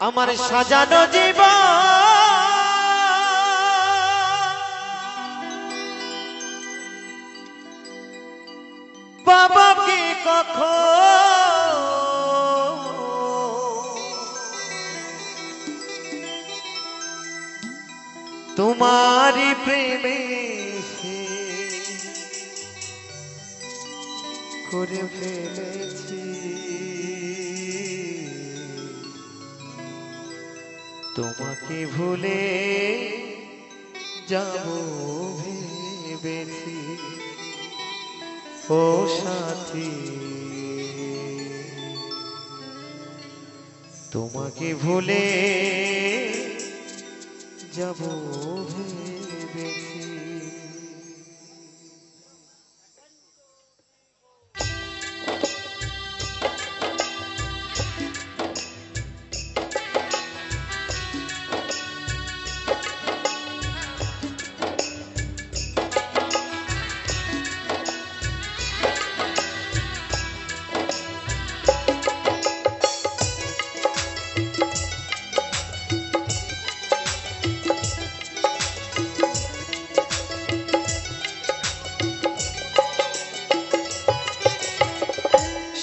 আমার সাজানো জীবন বাবা কি কখন তোমারি প্রেমে করে ফেলেছি তোমাকে ভুলে যাব ভেবেছি ও সাথী তোমাকে ভুলে যাব ভেবেছি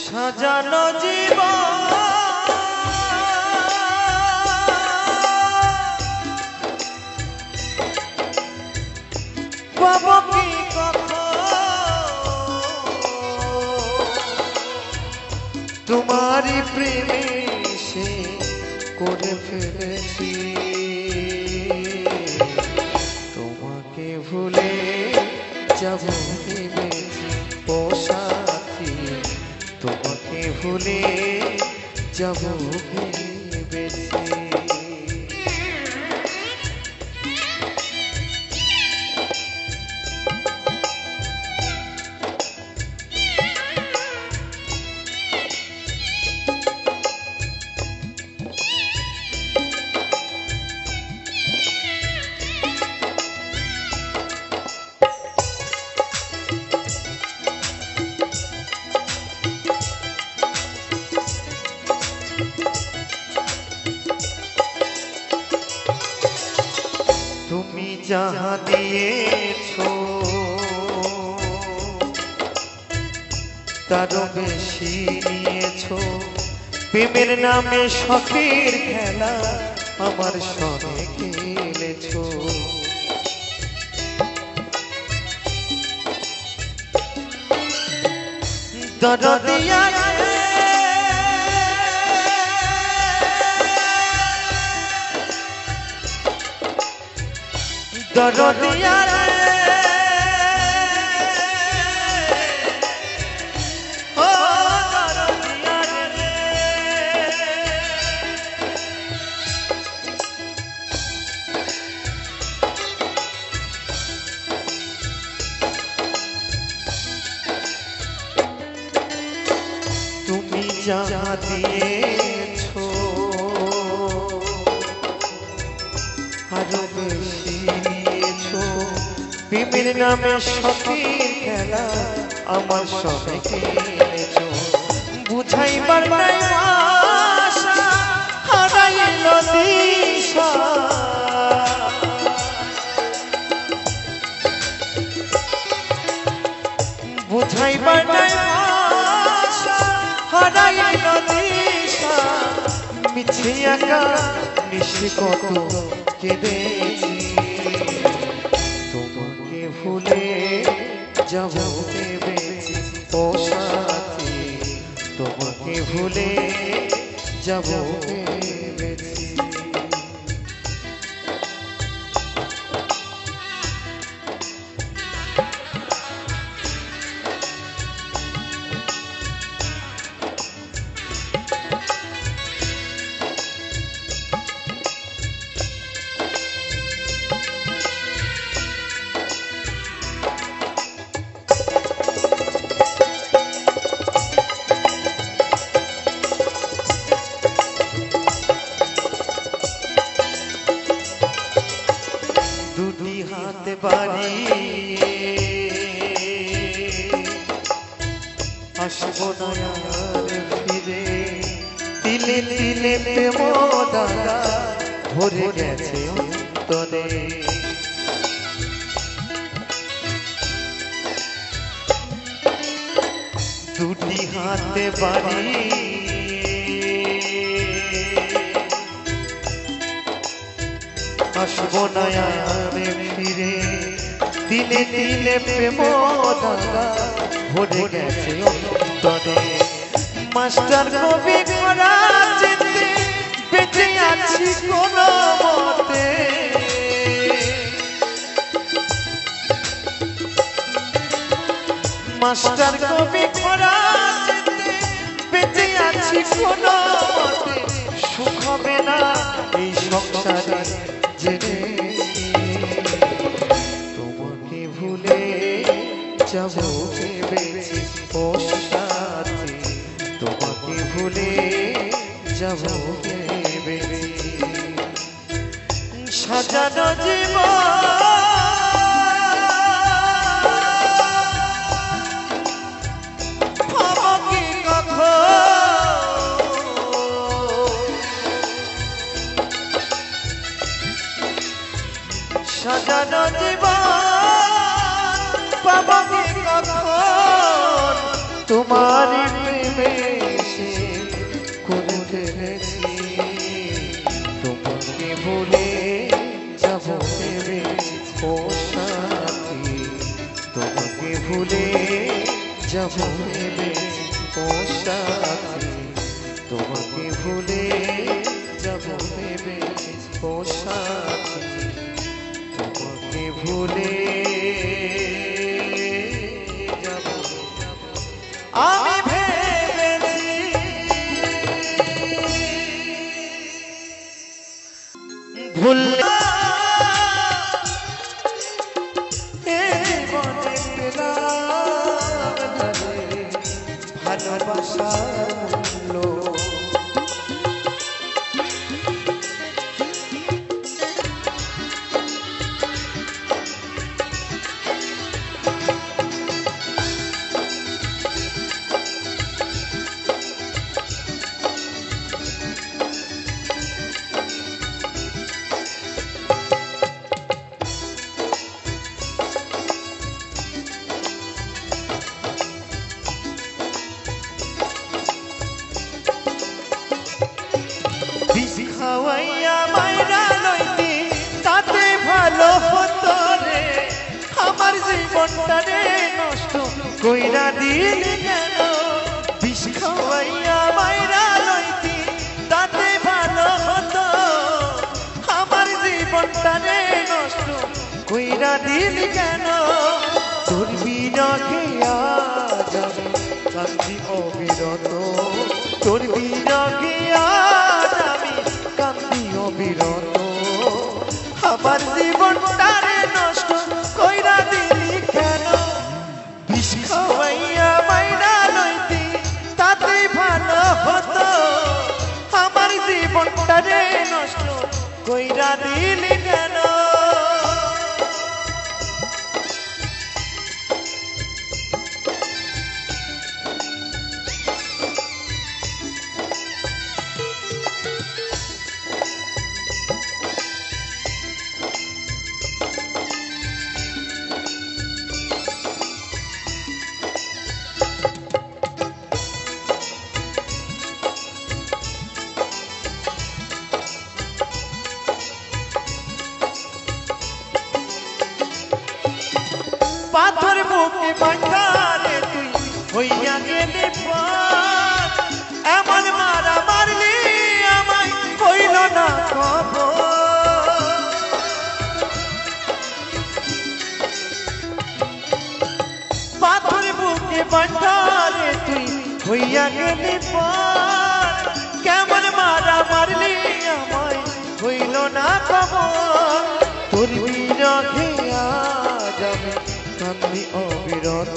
সাজানো জীবন বাবা কি তোমারি প্রেমে সে করে ফেলেছি তোমাকে ভুলে যাব ভেবেছি ও সাথী তোমাকে ভুলে যাব ভেবেছি তুমি যাহা দিয়েছো তারও বেশি নিয়েছো প্রেমের নামে শখের খেলা আমার সঙ্গে খেলেছো দরদিয়া দরদিয়া ও দরদিয়া তুমি যা দিয়েছো আরো বেশি প্রেমের নামে শখের খেলা আমার সবে খেলেছো বুঝাইবার নাই আশা হারাইল দিশা বুঝাইবার নাই আশা হারাইল দিশা মিছে একা নিশে কত কেঁদেছি তোমাকে ভুলে যাব ভেবেছি ও সাথী তোমাকে ভুলে যাব ভেবেছি হাতে বাড়িয়ে আসবো না আর ফিরে তিলে তিলে দিলে প্রেম দাগা ভরে গেছে অন্তরে দুটি হাতে বাড়ি আসবো না আর ফিরে দিলে দিলে প্রেম দাগা ভরে গেছে অন্তরে মাস্টার কবি করা যেতে বেঁচে আছি কোনো মতে মাস্টার কবি করা যেতে বেঁচে আছি কোনো মতে সুখ হবে না এই সংসারে জেনে তোমাকে ভুলে যাবো ভেবেছি ও সাথী তোমাকে ভুলে যাবো ভেবেছি সাজানো জীবন আমাকে কখন সাজানো জীবন পাবো কি কখন তোমার প্রেমে এসে করে ফেলেছি তোমাকে ভুলে যাব ভেবেছি ও সাথী তোমাকে ভুলে যাব ভেবেছি ও সাথী তোমাকে ভুলে যাব ভেবেছি ও সাথী তোমাকে ভুলে যাব আমি ভেবেছি ভুললে জীবনে পেলাম ভালোবাসা খাওয়াইয়া মাইরা লইতি তাতে ভালো হতো রে আমার জীবনটা রে নষ্ট কইরা দিলি কেন বিষ খাওয়াইয়া মাইরা লইতি তাতে ভালো হতো আমার জীবনটা রে নষ্ট কইরা দিলি কেন তোর বিরহে আজ আমি কান্দি অবিরত তোর বিরহে আজ আমি কান্দি অবিরত আমার জীবনটারে নষ্ট কইরা দিলি কেন বিষ খাওয়াইয়া মাইরা লইতি তাতে ভালো হতো আমার জীবনটারে নষ্ট কইরা দিলি কেন পাথর বুকে বাঁধারে তুই হইয়া গেলি পার এমন মারা মারলি আমায় হইল না খবর পাথর বুকে বাঁধারে তুই হইয়া গেলি পার কেমন মারা মারলি আমায় হইল না খবর তোর বিরহে আজ আমি কান্দি অবিরত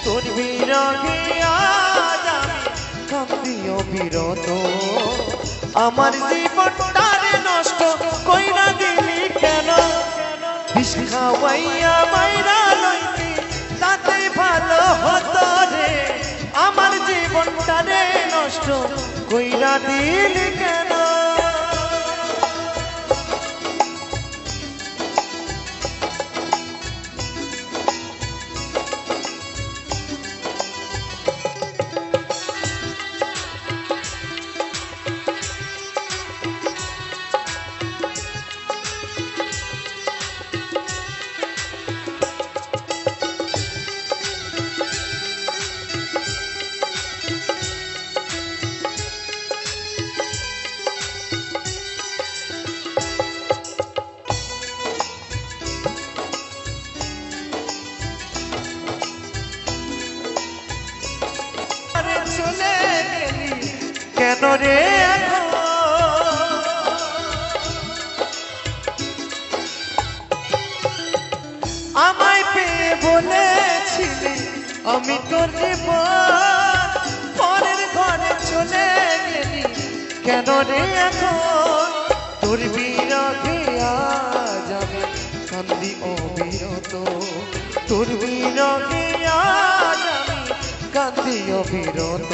তোর বিরহে আজ আমি কান্দি অবিরত আমার জীবনটারে নষ্ট কইরা দিলি কেন বিষ খাওয়াইয়া মাইরা লইতি তাতে ভালো হতো রে আমার জীবনটারে নষ্ট কইরা দিলি কেন চলে গেলি কেন রে আমায় পেয়ে বলেছিলি আমি তোর জীবন পরের ঘরে চলে গেলি কেন রে এখন তোর বিরহে আজ আমি কান্দি অবিরত তোর বিরহে আজ আমি কান্দি অবিরত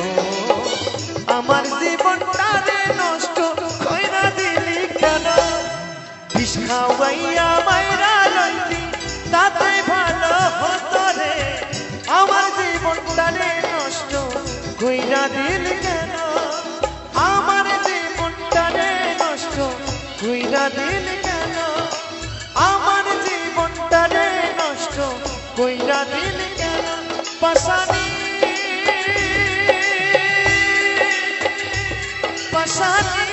আমার জীবনটারে নষ্ট কইরা দিলি কেন বিষ খাওয়াইয়া মাইরা লইলি তাতে ভালো হতো রে আমার জীবনটারে নষ্ট কইরা দিলি কেন আমার জীবনটারে নষ্ট কইরা দিলি কেন আমার জীবনটারে নষ্ট কইরা দিলি কেন পাশানি পাশানি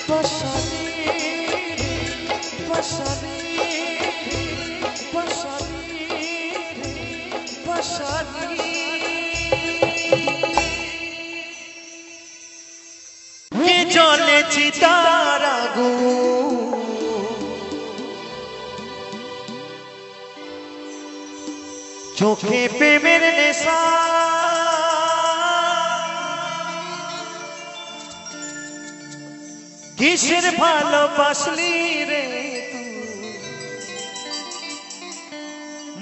পাশানি পাশানি পাশানি পাশানি কে জলে চিতার আগুন চোখে প্রেমের নেশা কিসের ভালোবাসলি রে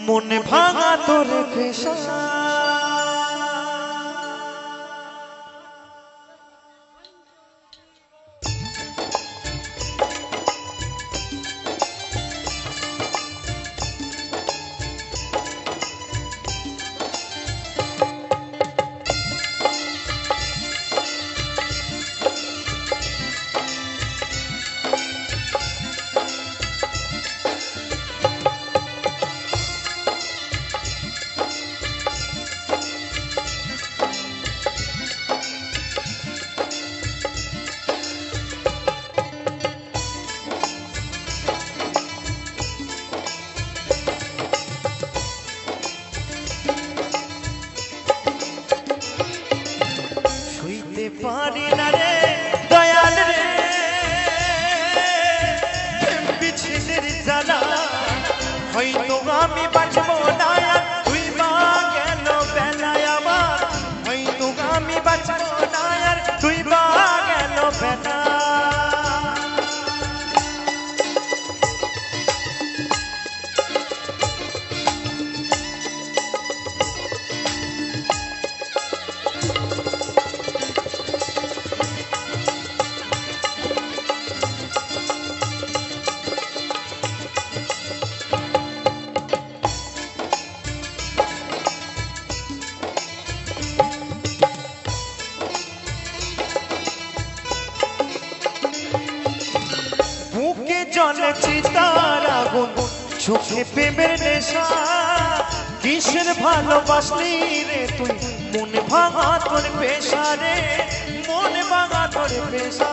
মনে ভাঙা তোর পেশা পারি না রে দয়াল রে বিচ্ছেদের জ্বালা হয়তো আমি বাঁচবো না তুই মা গেল বেলায় আমার হয়তো আমি বাঁচবো না তুই মা গেল বেলা জলে চিতার আগুন চোখে প্রেমের নেশা কিসের ভালোবাসলি রে তুই মনে ভাঙা তোর পেশা রে মনে ভাঙা তোর পেশা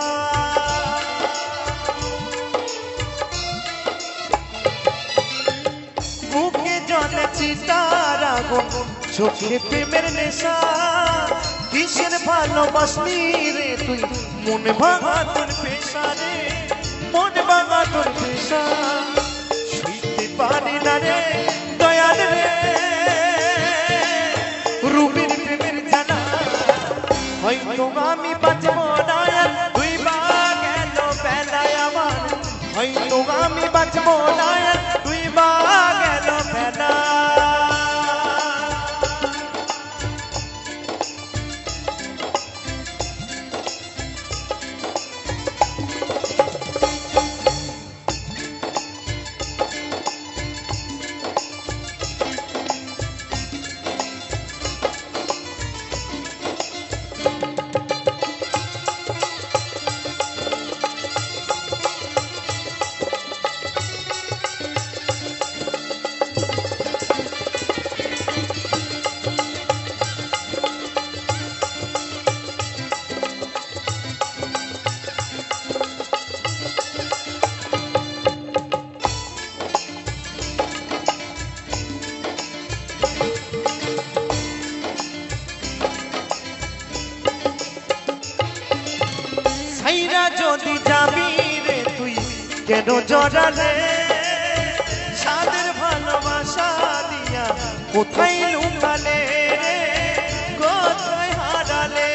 বুকে জলে চিতার আগুন চোখে প্রেমের নেশা কিসের ভালোবাসলি রে তুই মনে ভাঙা তোর পেশা রে মনে ভাঙা তোর পেশা শুইতে পারি না রে দয়াল রে রূপের প্রেমের জানা হয়তো আমি বাঁচবো না তুই বা গেল বেলায় আমার হয়তো আমি বাঁচবো না তুই বা গেল বেলা কেন জড়ালে সাদের ভালোবাসা দিয়া কোথায় লুকালে কোথায় হারালে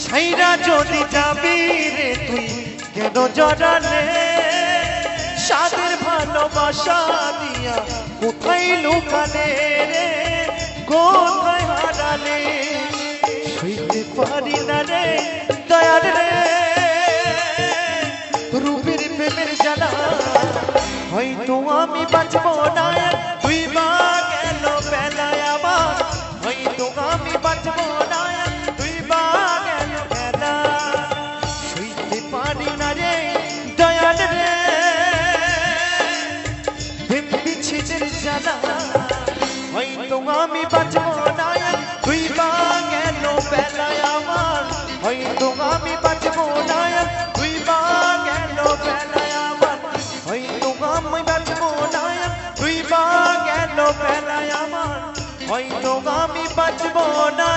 সাইরা যদি যাবি রে তুই কেন জড়ালে সাদের ভালোবাসা দিয়া কোথায় লুকালে রে কোথায় হারালে সইতে পারি না রে দয়াল রে রূপের প্রেমের জ্বালা হয়তো আমি বাঁচব না তুই বা গেল বেলায় আমার হয়তো আমি বাঁচব না তুই বা গেল বেলা সইতে পারি না রে দয়াল রে প্রেম বিচ্ছেদের জ্বালা হয়তো আমি বাঁচব না তুই বা গেল বেলায় আমার হয়তো আমি বাঁচব না তুই বা গেল বেলায় আমার হয়তো আমি বাঁচব না তুই বা গেল বেলায় আমার হয়তো আমি বাঁচব না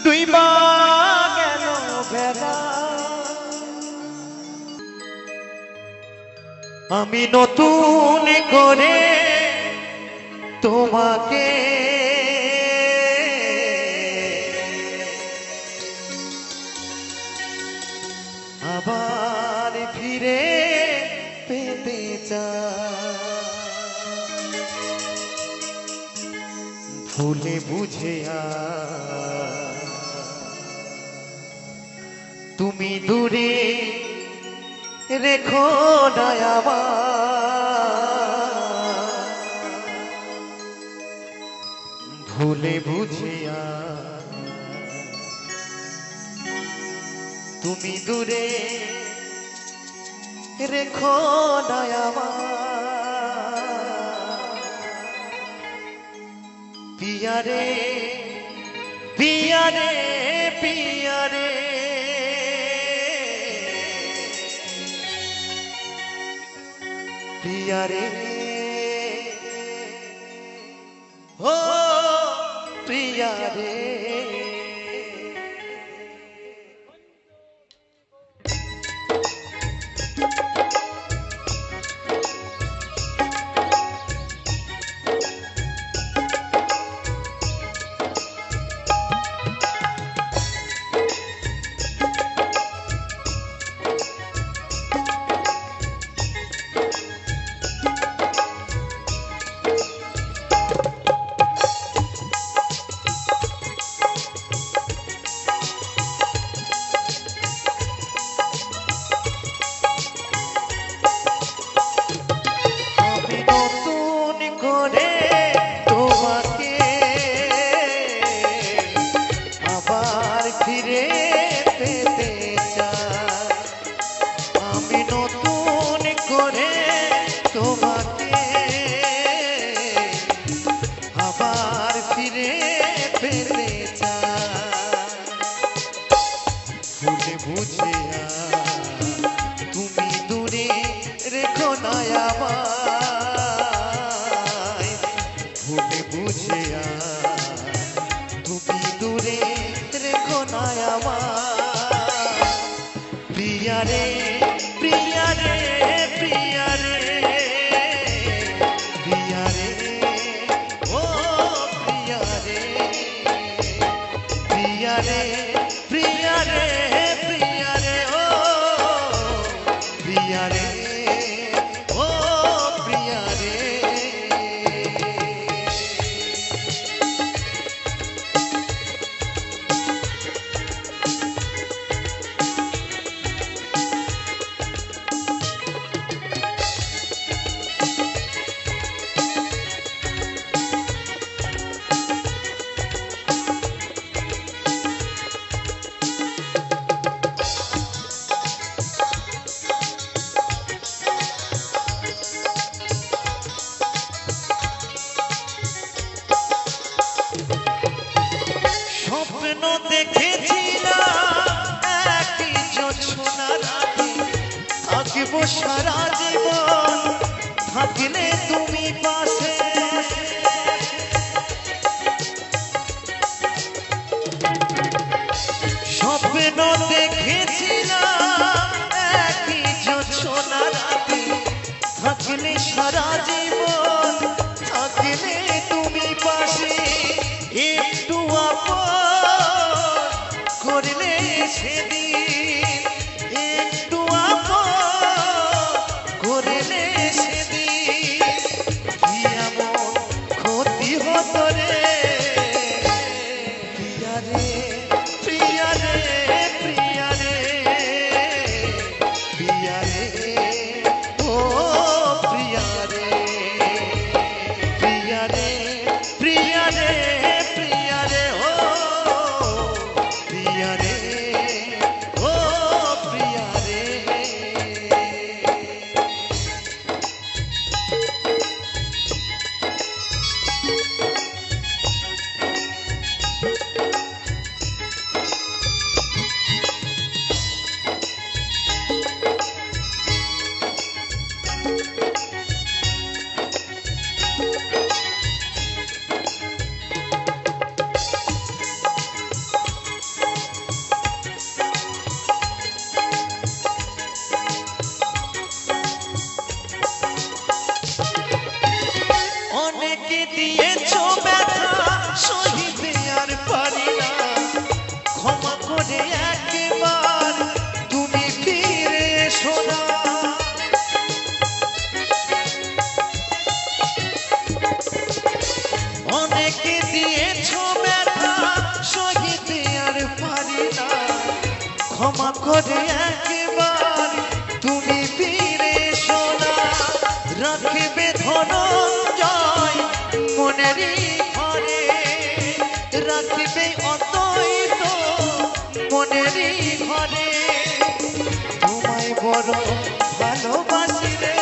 তুই বা গেল বেলা আমি নতুন করে তোমাকে আবার ফিরে পেতে চাই ভুলে বুঝে তুমি দূরে রেখো না আমার ভুলে বুঝিয়া তুমি দূরে রেখো না আমার পিয়ারে পিয়ারে পিয়ারে পিয়ারে ও পিয়ারে তুমি দূরে রেখো না আমায় ভুলে বুঝে তুমি দূরে রেখো না আমায় প্রিয়ারে প্রিয়ারে প্রিয়ারে প্রিয়ারে ও প্রিয়ারে প্রিয়ারে প্রিয়ারে প্রিয়ারে ও প্রিয়ারে ও প্রিয়ারে স্বপ্ন দেখেছিলাম একই জোছনা রাতে থাকবো সারা জীবন থাকলে তুমি পাশে সোনা রাতে থাকলে সারা জীবন থাকলে তুমি পাশে একটু আপন করলে সেদিন একটু আপন করলে সেদিন কি এমন ক্ষতি হতো রে প্রিয়া রে প্রিয়া রে প্রিয়া রে প্রিয়া রে ও প্রিয়া রে প্রিয়া রে প্রিয়া রে প্রিয়া রে ও প্রিয়া রে ও প্রিয়া রে অনেকে দিয়েছো ব্যথা সহিতে আর পারি না ক্ষমা করে একবার তুমি ফিরে এসো না অনেকে দিয়েছো ব্যথা সহিতে আর পারি না ক্ষমা করে একবার তুমি ফিরে এসো না রাখবে ধনঞ্জয় মনেরই ঘরে রাখবে অদ্বৈত মনেরই ঘরে তোমায় বড় ভালোবাসি রে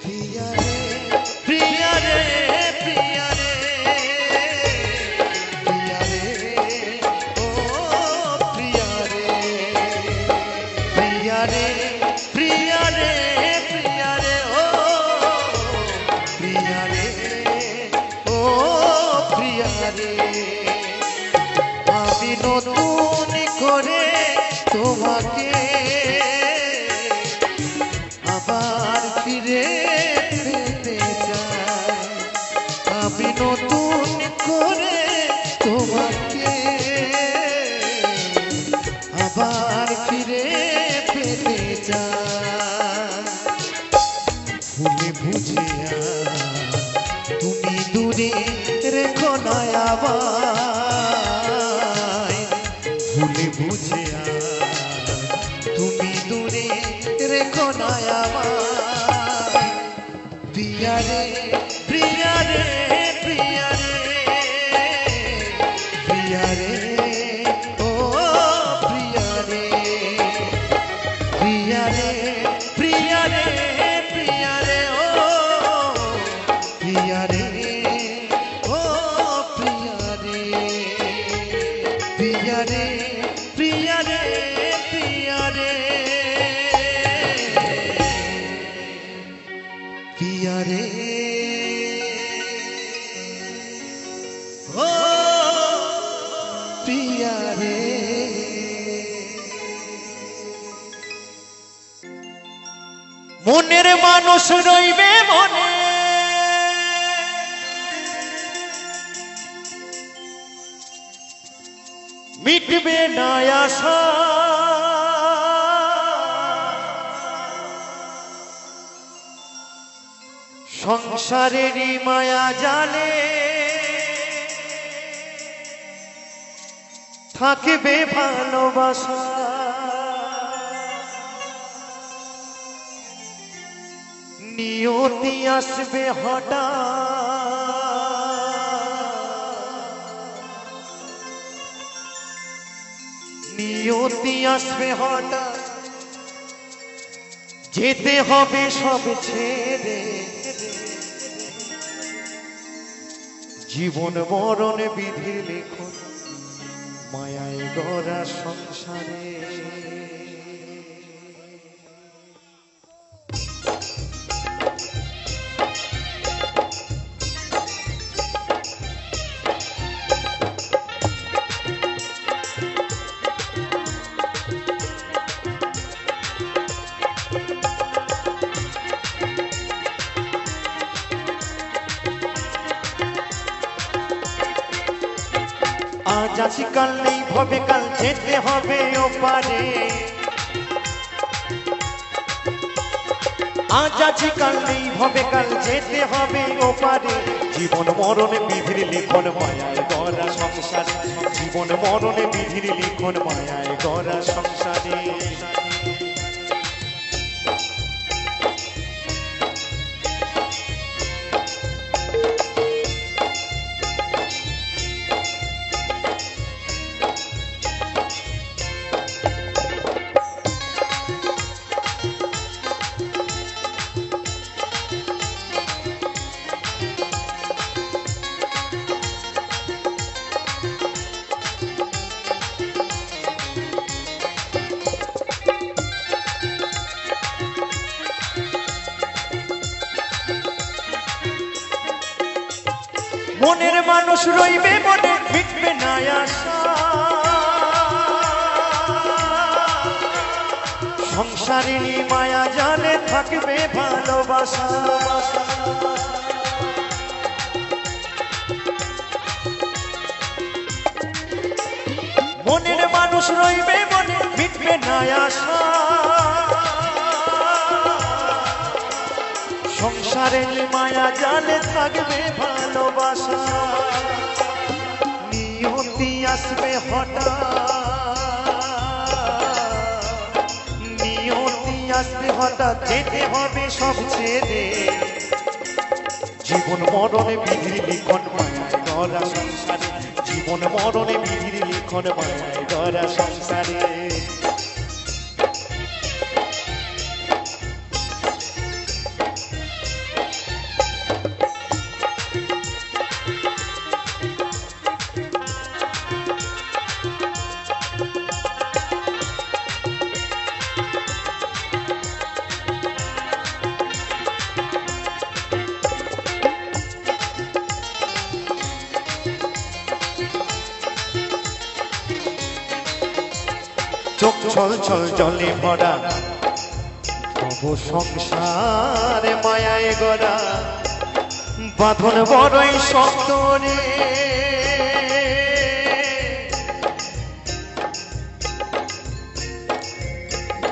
প্রিয়া রে প্রিয়া রে প্রিয়া রে প্রিয়া রে ও প্রিয়া রে প্রিয়া রে প্রিয়া রে প্রিয়া রে ও প্রিয়া রে ও প্রিয়া রে আমি নতুন করে তোমাকে আবার ফিরে পেতে চাই আমি নতুন করে তোমাকে আবার ফিরে পেতে চাই ভুলে বুঝে তুমি দূরে রেখো না আমায় ভুলে বুঝে তুমি দূরে রেখো না আমায় প্রিয়া রে প্রিয়া রে প্রিয়া রে প্রিয়া রে ও প্রিয়া রে প্রিয়া রে প্রিয়া রে প্রিয়া রে ও প্রিয়া রে ও প্রিয়া রে প্রিয়া রে প্রিয়া রে প্রিয়া রে প্রিয়া রে ও প্রিয়া রে মনের মানুষ রইবে মনে মিটবে না আশা সংসারেরই মায়া জালে থাকবে ভালোবাসা নিয়তি আসবে হঠাৎ নিয়তি আসবে হঠাৎ যেতে হবে সব ছেড়ে জীবন মরণ বিধির লেখন মায়ায় গড়া সংসারে আজ আছি কাল নেই ভবে কাল যেতে হবে ওপারে আজ আছি কাল নেই ভবে কাল যেতে হবে ওপারে জীবন মরণে বিধির লিখন মায়ায় গড়া সংসারে জীবন মরণে বিধির লিখন মায়ায় গড়া সংসারে মনের মানুষ রইবে মনে মিটবে না আশা সংসারিনী মায়া জানে থাকবে ভালোবাসা মনের মানুষ রইবে মনে মিটবে না আশা সংসারে মায়া জালে থাকবে ভালোবাসা নিয়তি আসবে হঠাৎ যেতে হবে সব ছেড়ে জীবন মরণে বিধির লিখন মায়ায় গড়া সংসারে জীবন মরণে বিধির লিখন মায়ায় গড়া সংসারে চোখ ছল ছল জলে ভরা তবু সংসার মায়ায় গড়া বাঁধন বড়ই শক্ত রে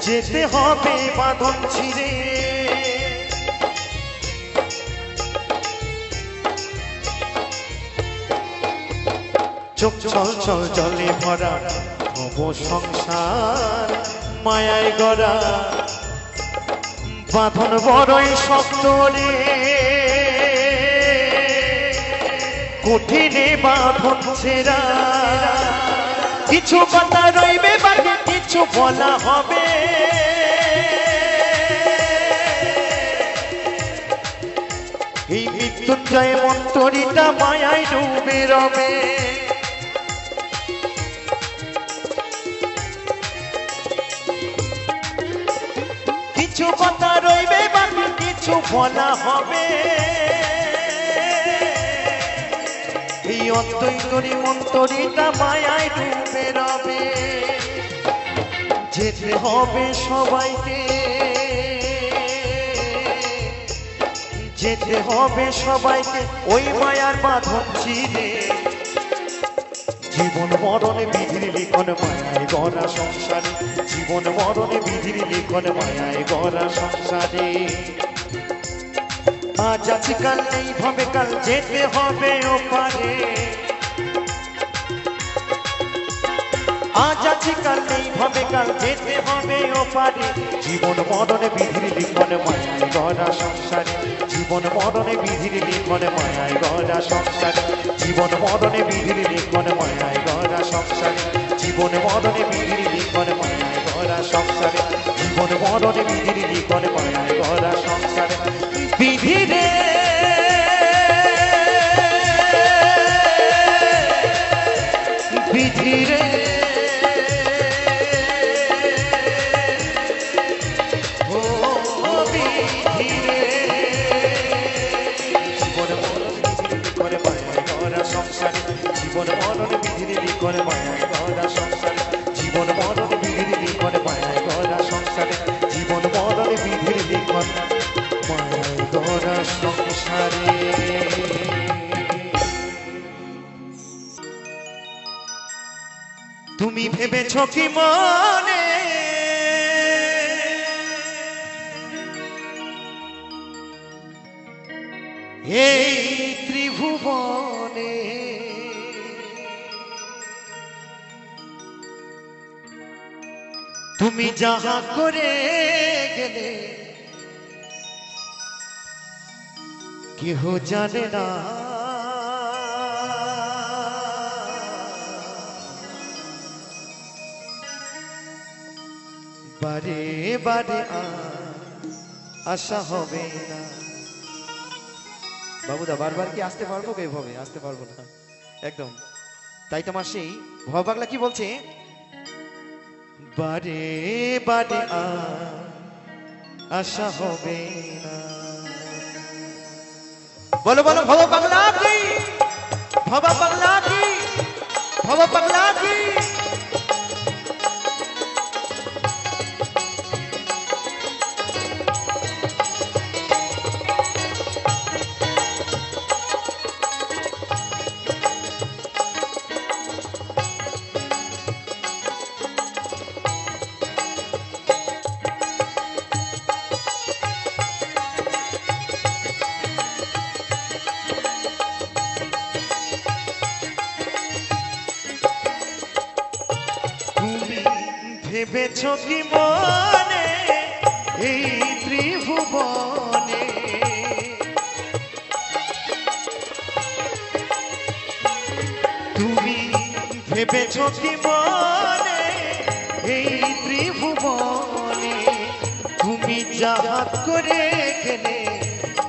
যেতে হবে বাঁধন ছিঁড়ে চোখ ছল ছল জলে ভরা তবু সংসার মায়ায় গড়া বাঁধন বড়ই শক্ত রে কঠিনে বাঁধন ছেঁড়া কিছু কথা রইবে বাকি কিছু বলা হবে এই মৃত্যুঞ্জয় মন্ত্রীটা মায়ায় ডুবে রবে কিছু কথা রইবে বাকি কিছু বলা হবে এই অন্তরী মন্তরীটা মায়ায় ডুবে রবে যেতে হবে সবাইকে যেতে হবে সবাইকে ওই মায়ার বাঁধন ছিঁড়ে জীবন মরণে বিধির লিখন মায়ায় গড়া সংসারে জীবন মরণে বিধির লিখন মায়ায় গড়া সংসারে আজ আছি কাল নেই ভবে কাল যেতে হবে ওপারে আজ আছি কাল নেই ভবে কাল যেতে হবে ওপারে জীবন মরণে বিধির লিখন মায়ায় গড়া সংসারে জীবন মরণে বিধির লিখন মায়ায় গড়া সংসারে জীবন মরণে বিধির লিখন মায়ায় গড়া সংসারে জীবন মরণে বিধির লিখন মায়ায় গড়া সংসারে জীবন মরণে বিধির লিখন মায়ায় গড়া সংসারে বিধিরে বিধিরে জীবন মরণ বিধির লিখন মায়ায় গড়া সংসারে জীবন মরণ বিধির লিখন মায়ায় গড়া সংসারে জীবন মরণ বিধির লিখন মায়ায় গড়া সংসারে ভেবেছ কি মনে এই ত্রিভুবনে তুমি যাহা করে গেলে কেহ জানে না বারে বারে আশা হবে না। বাবুদা বারবার কি আসতে পারবো? এইভাবে আসতে পারবো না একদম। তাই তোমার সেই ভব পাগলা কি বলছে, বারে বারে আশা হবে না। বলো বলো ভব পাগলা কি, ভব পাগলা কি, ভব পাগলা কি। ভেবেছ কি মনে এই ত্রিভুবনে তুমি ভেবেছ কি মনে এই ত্রিভুবনে তুমি যাহা করে গেলে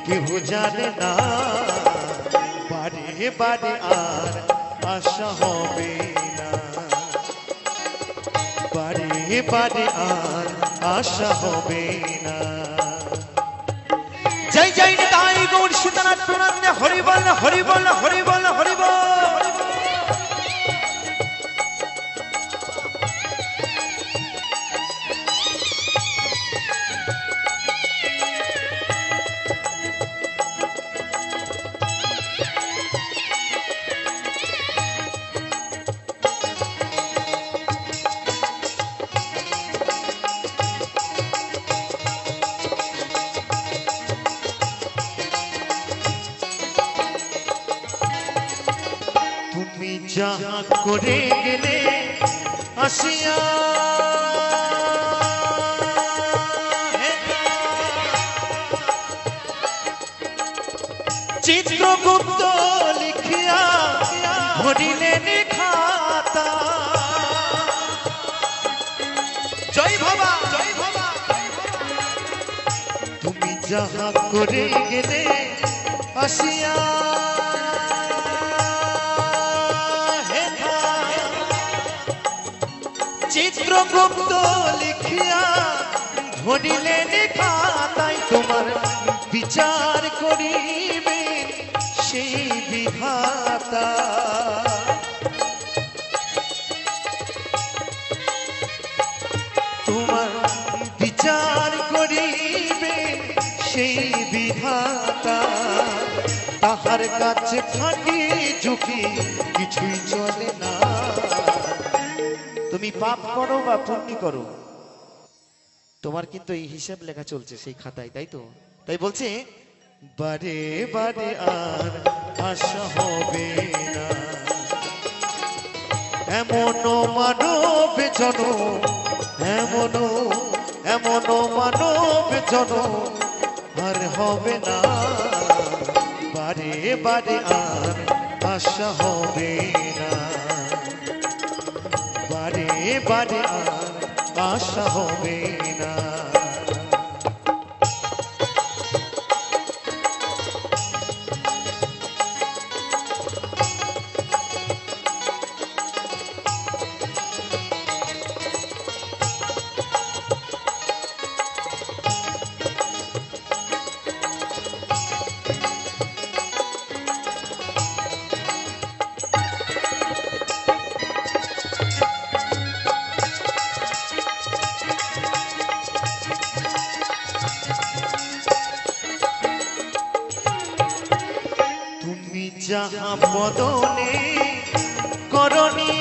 কেহ জানে না বারে বারে আর আশা হবে না বারে বারে আর আশা হবে না। জয় জয় নিতাই গৌর সীতানাথ প্রণান্দ হরি বল হরি বল হরি বল হরি বল। তুমি যাহা করে গেলে আসিয়া চিত্রগুপ্ত লিখিয়া ভরিলেন খাতা। জয় বাবা জয় বাবা। তুমি যাহা করে গেলে আসিয়া চিত্রগুপ্ত লিখিয়া ধরিলেন খাতায় তোমার বিচার করিবে সেই বিধাতা। তোমার বিচার করিবে সেই বিধাতা। তাহার কাছে ফাঁকি ঝুঁকি কিছুই চলে না। তুমি পাপ করো বা পুণ্য করো তোমার কিন্তু এই হিসাব লেখা চলছে সেই খাতায়, তাই তো? তাই বলছে বারে বারে আর আশা হবে না এমন মানব জন এমন এমন মানব জন আর হবে না বারে বারে আর আশা হবে না বারে বারে আর আশা হবে না। যাহা বদনে করণী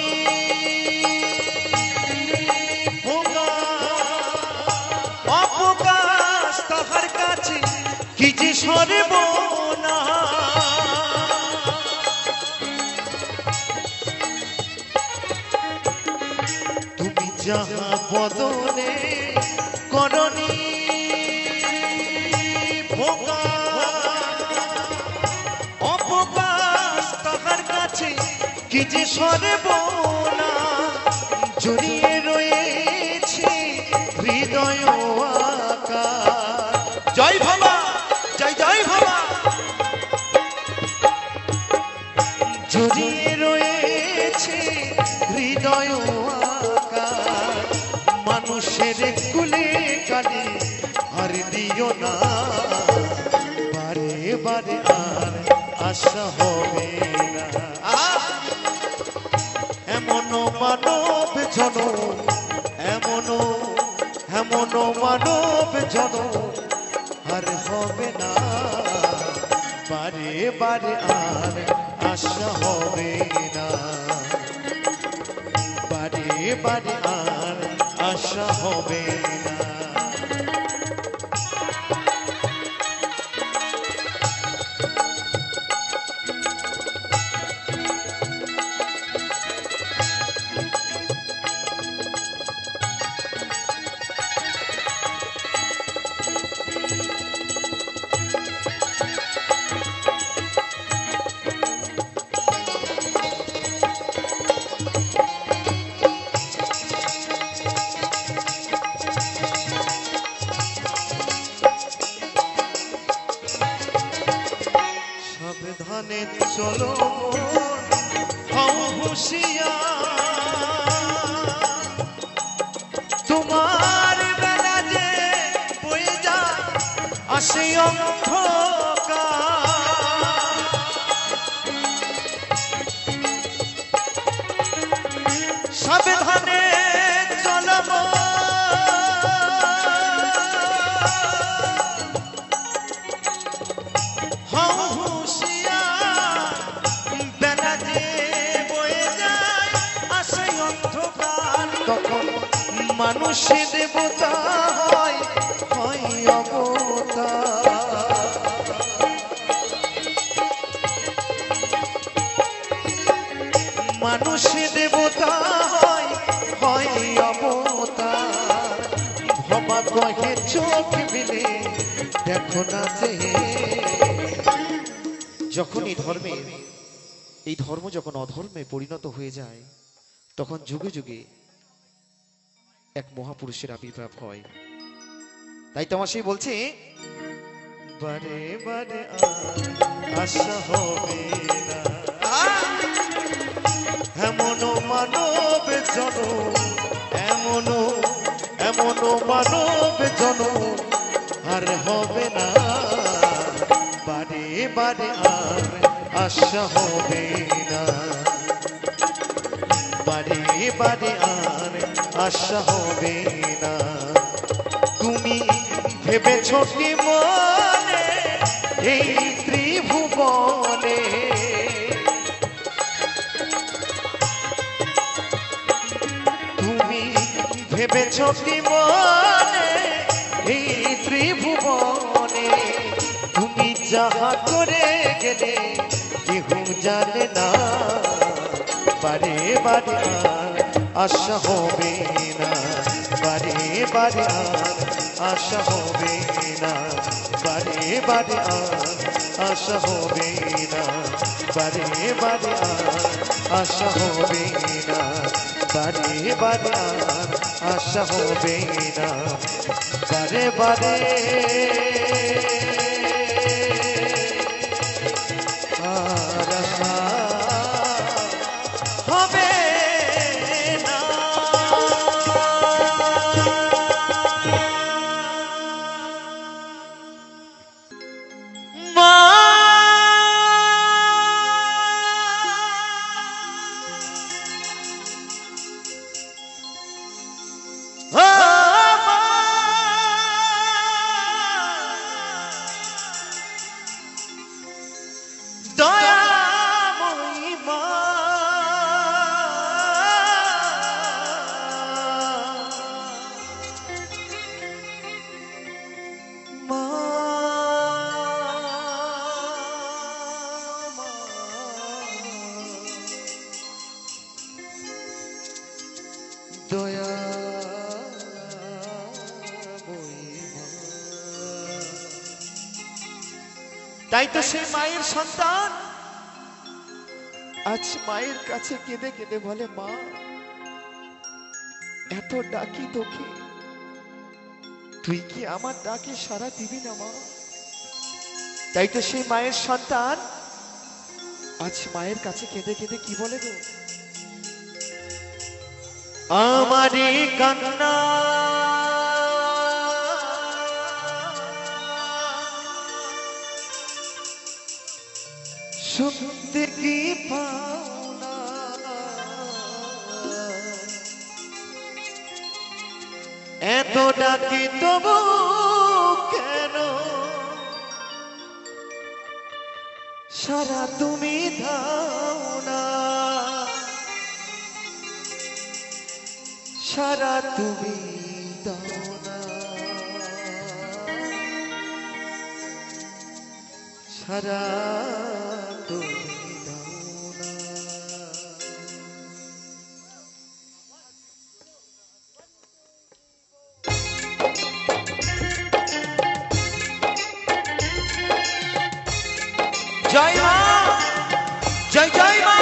যে সর্বনা তুমি যাহা বদনে করনি ভোগা অপকাশ তাহার কাছে কি যে সর্বনা জড়িয়ে রয়েছে হৃদয় আকার। জয় বাবা, জয় জয় বাবা। জড়িয়ে রয়েছে হৃদয় আকার, মানুষের কুলে কালে আর দিও না বারে বারে আর আশা হবে না। এমন মানব জনম, এমন মানব জনম আর হবে না বারে বারে আর আশা হবে না বারে বারে আর আশা হবে না। সাবধানে চলো হও হুঁশিয়ার, তোমার বেলা যে বয়ে যায় আসে অন্ধকার। সাবধানে চলো মানুষ দেবতা হয় হয় অবতার। মানুষ দেবতা হয় হয় অবতার। ভবা কহে চোখ মিলে দেখো না যে, যখন এই ধর্ম যখন অধর্মে পরিণত হয়ে যায় তখন যুগে যুগে এক মহাপুরুষের আবির্ভাব হয়। তাই তো আমার সেই বলছে বারে বারে আশা হবে না। এমন মানব জনম, এমন মানব জনম আর হবে না বারে বারে আর আশা হবে না বারে বারে আর আশা হবে না। তুমি ভেবেছ কি মনে এই ত্রিভুবনে, তুমি ভেবেছ কি মনে এই ত্রিভুবনে, তুমি যাহা করে গেলে কেহ জানে না বারে বারে আর আশা হবে না বারে বারে আর আশা হবে না বারে বারে আর আশা হবে না বারে বারে আর আশা হবে না বারে বারে আর আশা হবে না বারে বারে আর আশা হবে না। তাই তো সেই মায়ের সন্তান আজ মায়ের কাছে কেঁদে কেঁদে বলে, মা এত ডাকি তোকে, তুই কি আমার ডাকে সাড়া দিবি না মা? তাই তো সেই মায়ের সন্তান আজ মায়ের কাছে কেঁদে কেঁদে কি বলে গো, আমারই কান্না শুনতে কি পাও না, এত ডাকি তবু কেন সারা তুমি দাও না, সারা তুমি দাও না, সারা তুমি দাও না। জয় মা, জয় জয় মা।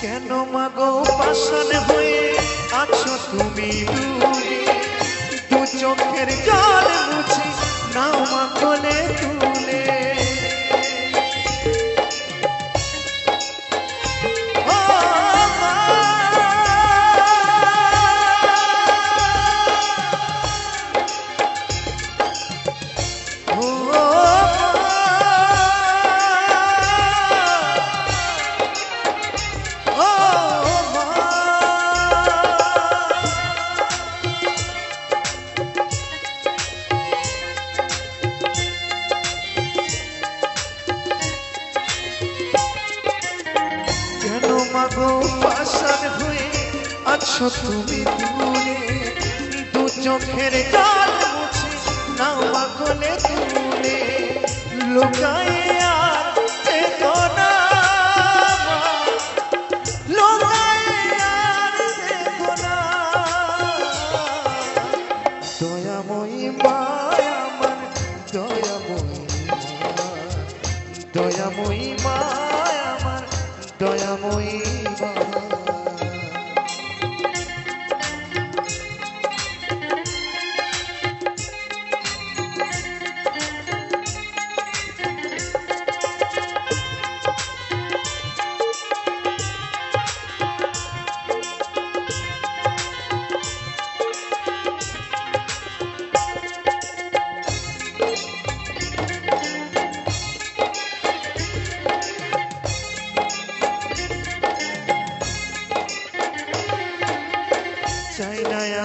কেন মাগো পাষাণ হয়ে আছো তুমি দূরে, দু চোখের জল মুছে নাও মা কোলে তুলে। মাগো পাষাণ হয়ে আছো তুমি দূরে, দু চোখের জল মুছে নাও মা কোলে তুলে। লোকায়ে আর থেকো না মা, লোকায়ে আর থেকো না, দয়াময়ী মা আমার, দয়াময়ী মা, দয়াময়ী মা আমার, দয়াময়ী মা।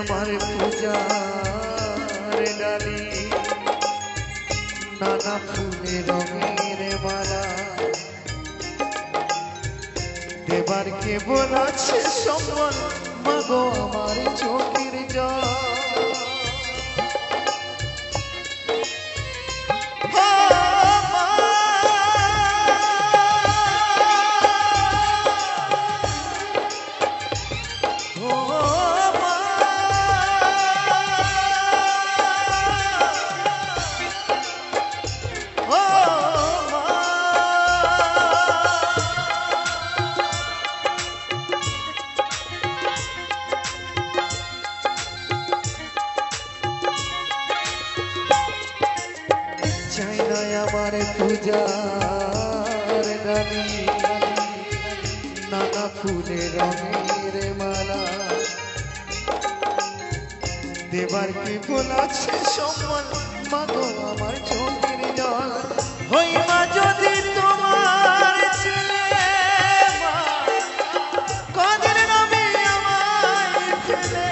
আমার পূজার ডালি নানা ফুলে রঙের মালা দেবার কেবল আছে সম্বল মাগো আমার চোখের জল আমার পূজার ডালি নানা ফুলে রঙের মালা দেবার কি বলাছে সম্মান মাগো আমার চোখের জল হই মা যদি তোমার ছেলে মা কদিন নবী আমায় ফেলে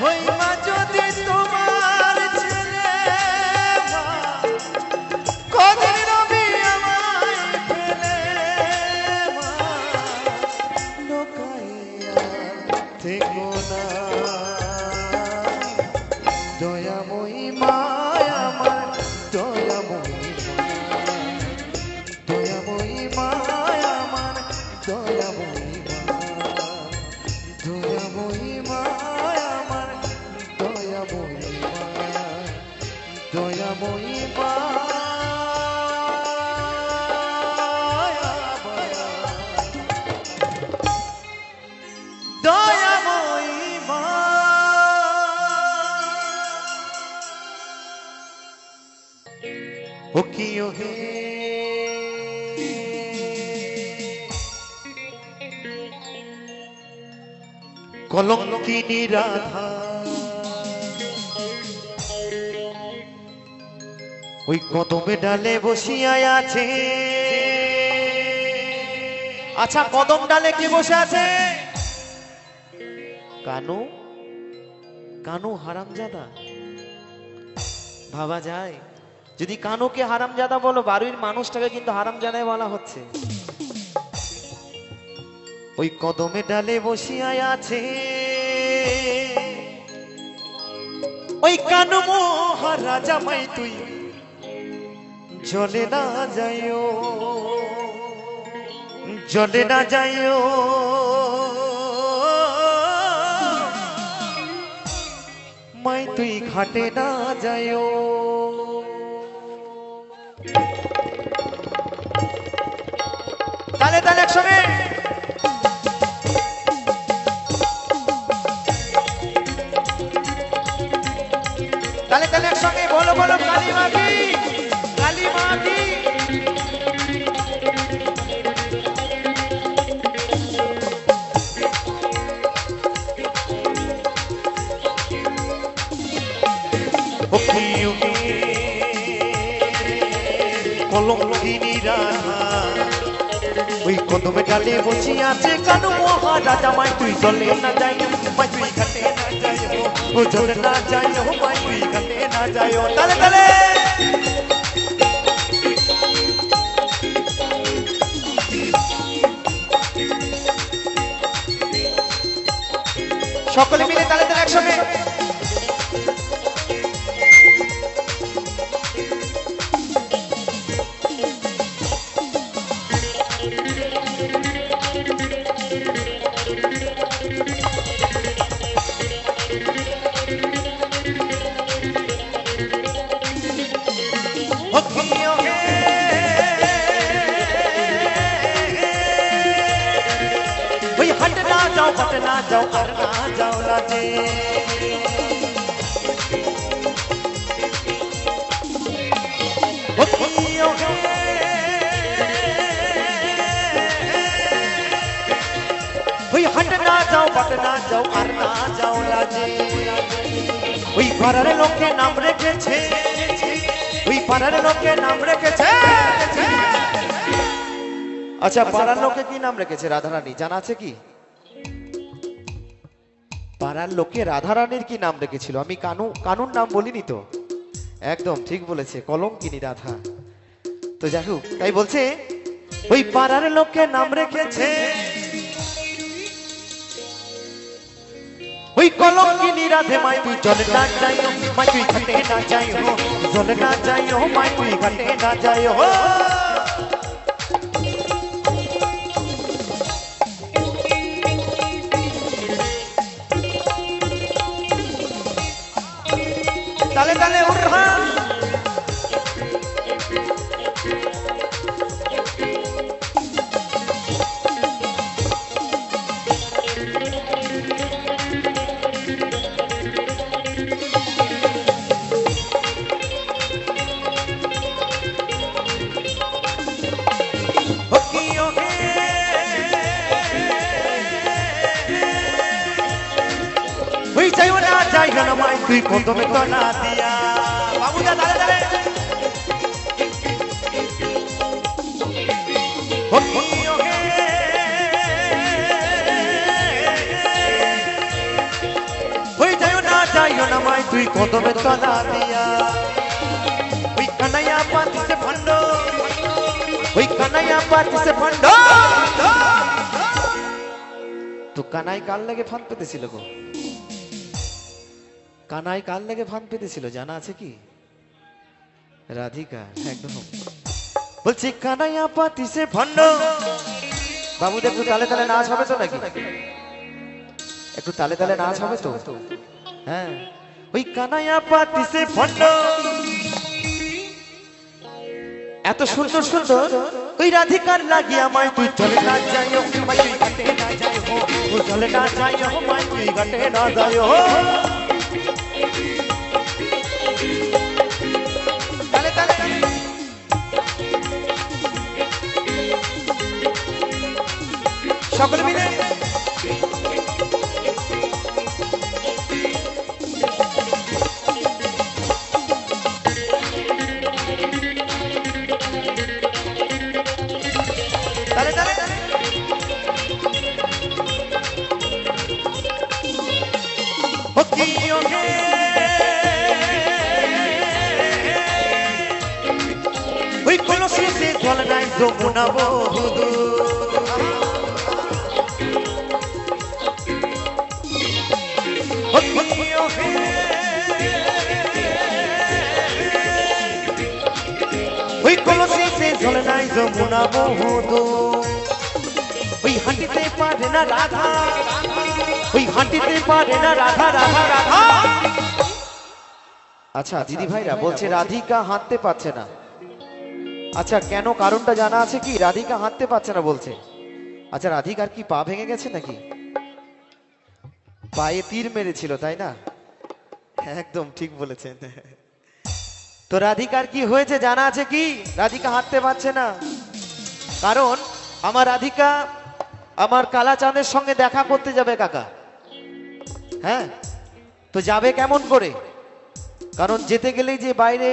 হই মা যদি তোমার ছেলে মা কদিন নবী আমায় ফেলে মা লোকাইয়া থেকো না দয়াময়ী মায় আমার দয়াময়ী দয়াময়ী মায় আমার দয়াময়ী দয়াময়ী মায় আমার দয়াময়ী দয়াময়ী দয়াময়ী মা ও কি ও হে কলঙ্কিনী রাধা ওই কদমে ডালে বসিয়া আছে আচ্ছা কদম ডালে কি বসে আছে কানু কানু হারামজাদা ভাবা যায় যদি কানুকে হারামজাদা বলো বাড়ির মানুষটাকে কিন্তু হারামজাদাই বলা হচ্ছে ওই কদমে ডালে বসিয়া আছে ওই কানু মহারাজা মাই তুই জলে না যাইও জলে না যাইও মাই তুই ঘাটে না যাইও তালে তালে একসঙ্গে তালে তালে একসঙ্গে বলো বলো কালী মাটি কালী মাটি কলঙ্কিনী রাধা ওই কদমে ডালে বসে আছে কানু মহারাজা মাই তুই জলে না যাই মাই তুই ঘাটে না যাই ও জলে না যাই মাই তুই ঘাটে না যাই তালে তালে সকলে মিলে তালে তালে একসঙ্গে हटना जाओ करना जाओ लाजे हटना जाओ बटना जाओ करना जाओ लाजे ওই পাড়ার লোকে নাম রেখেছে ওই পাড়ার লোকে নাম রেখেছে আচ্ছা পাড়ার লোকে কি নাম রেখেছে রাধারানী জানা আছে কি পাড়ার লোকে রাধারানীর কি নাম রেখেছিল? আমি কানুর নাম বলিনি তো। একদম ঠিক বলেছে, কলঙ্কিনী রাধা। তো যাই হোক, তাই বলছে ওই পাড়ার লোকে নাম রেখেছে ওই কলঙ্কিনী রাধে। মাই তুই চলে না যাইও, মাই তুই ঘাটে না যাইও, চলে না যাইও, মাই তুই ঘাটে না যাইও। তালে তালে উঠা তুই কদমে তো না দিয়া বাবুদা দাঁড়ে দাঁড়ে যাইও না মাই তুই কদমে তো না দিয়া। ওই কানাইয়া পাতিছে ভণ্ড, ওই কানাইয়া পাতিছে ভণ্ড। তো কানাই কাল লেগে ফান পেতেছিল গো? কানাই কাল লেগে ফান পেতেছিল জানা আছে কি? রাধিকা। একদম বলছি কানাইয়া পাতিছে ভণ্ড। বাবু একটু তালে তালে নাচ হবে তো নাকি? একটু তালে তালে নাচ হবে তো? হ্যাঁ, ওই কানাইয়া পাতিছে ভণ্ড। এত সুন্দর সুন্দর ওই রাধিকার লাগিয়া মাই তুই চলে না যাইও, মাই তুই ঘাটে না যাইও, চলে না যাইও, মাই তুই ঘাটে না যাইও। তালে তালে সকলে মিলে ওই কলসিতে জল নাই যমুনা বহুদূর। ওই কলসিতে জল নাই যমুনা বহুদূর। ওই হাঁটিতে পারে না রাধা, ওই হাঁটিতে পারে না রাধা, রাধা রাধা। আচ্ছা দিদি ভাইরা বলছে রাধিকা হাঁটতে পারছে না। আচ্ছা কেন, কারণটা জানা আছে কি? রাধিকা হাঁটতে পারছে না বলছে। আচ্ছা রাধিকার কি পা ভেঙে গেছে নাকি? পায়ে তীর মেরেছিল তাই না? একদম ঠিক বলেছেন। তো রাধিকার কি হয়েছে জানা আছে কি? রাধিকা হাঁটতে পারছে না কারণ আমার রাধিকা আমার কালাচাঁদের সঙ্গে দেখা করতে যাবে কাকা। হ্যাঁ, তো যাবে কেমন করে? কারণ যেতে গেলেই যে বাইরে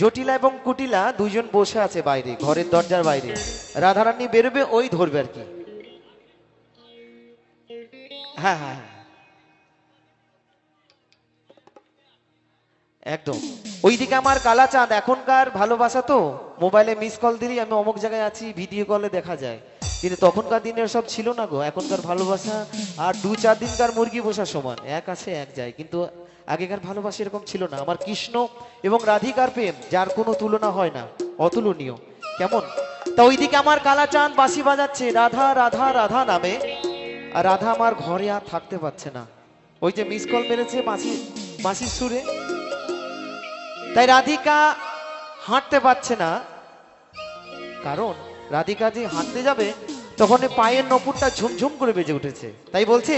জটিলা এবং কুটিলা দুইজন বসে আছে বাইরে, ঘরের দরজার বাইরে। রাধারানী বেরোবে, ওই ধরবে আর কি। হ্যাঁ হ্যাঁ একদম। ওইদিকে আমার কালাচাঁদ এখনকার ভালোবাসা তো মোবাইলে মিস কল দিলেই আমি অমুক জায়গায় আছি ভিডিও কলে দেখা যায়, কিন্তু তখনকার দিনের সব ছিল না গো। এখনকার ভালোবাসা আর 2-4 দিনকার মুরগি বসা সমান, এক আসে এক যায়। কিন্তু আগেকার ভালোবাসা এরকম ছিল না। আমার কৃষ্ণ এবং রাধিকার প্রেম যার কোনো তুলনা হয় না, অতুলনীয়। কেমন? তা ওইদিকে আমার কালাচাঁদ বাঁশি বাজাচ্ছে রাধা রাধা রাধা নামে, আর রাধা আমার ঘরে আর থাকতে পারছে না। ওই যে মিস কল মেরেছে বাঁশির সুরে, তাই রাধিকা হাঁটতে পারছে না। কারণ রাধিকা যে হাঁটতে যাবে তখন পায়ের নপুরটা ঝুমঝুম করে বেজে উঠেছে। তাই বলছে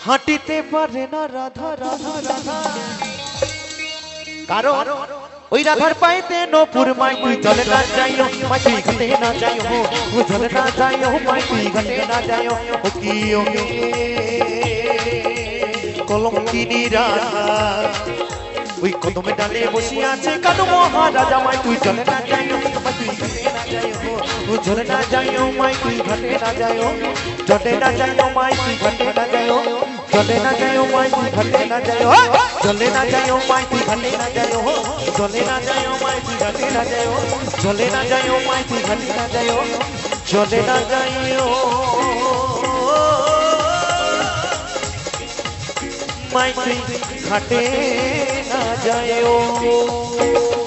হাঁটিতে পারে না রাধা রাধা রাধা। কারণ ওই রাধার পায়েতে নপুর। মাই তুই চলে না যাইও, মাই তুই ঘাটে না যাইও, ও চলে না যাইও, মাই তুই ঘাটে না যাইও। ও কি ও কলঙ্কিনী রাধা ওই কদমে ডালে বসে আছে কানু মহারাজা। মাই তুই চলে না যাইও, মাই তুই ঘাটে না যাইও, ও ঝরে না যাইও মাই তুই ঘাটে না যাইও জলে না যাইও মাই তুই ঘাটে না যাইও জলে না যাইও মাই তুই ঘাটে না যাইও জলে না যাইও মাই তুই ঘাটে না যাইও জলে না যাইও মাই তুই ঘাটে না যাইও জলে না যাইও মাই তুই ঘাটে না যাইও জলে না যাইও মাই তুই ঘাটে না যাইও